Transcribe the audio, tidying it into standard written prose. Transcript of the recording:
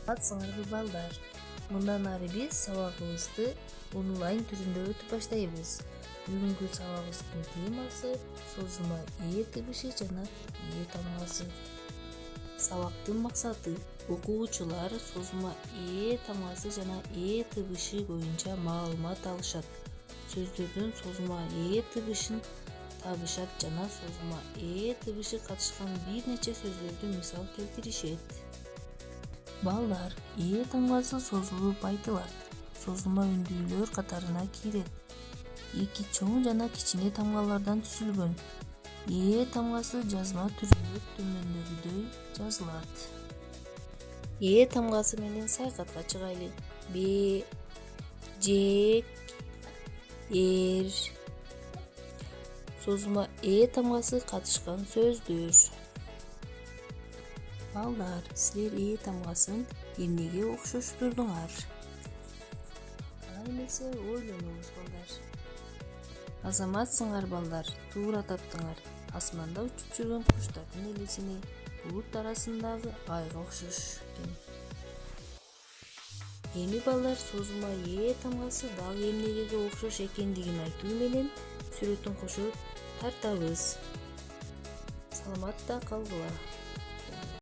Саламатсыңарбы балдар? Мындан ары биз сабагыбызды онлайн түрүндө өтүп баштайбыз. Бүгүнкү сабагыбыздын темасы созулма ээ тебиши жана ээ тамгасы. Сабактын максаты окуучулар созулма ээ тамгасы жана ээ тебиши боюнча маалымат алышат, сөздөрдүн созулма ээ тебишин табышат жана созулма ээ тебиши катышкан бир нече сөздөрдү мисал келтиришет. Балдар, ээ тамгасы созулуп айтылат. Созулма үндүүлөр катарына кирет. Эки чоң жана кичине тамгалардан түзүлгөн. Ээ тамгасы жазма түрүндө төмөндөгүдөй жазылат. Ээ тамгасы менен саякатка чыгайлы. Б, жек, эр. Созулма ээ тамгасы катышкан сөздөр. Балдар, силер ээ тамгасын эмнеге окшоштурдуңар? Кана эмесе ойлонуңуз балдар. Азаматсыңар балдар, туура таптыңар. Асманда учуп жүргөн куштардын элесине булут арасындагы айга окшош экен. Эми балдар, созулма ээ тамгасы дагы эмнеге окшош экендигин айтуу менен сүрөтүн кошо тартабыз. Саламатта калгыла.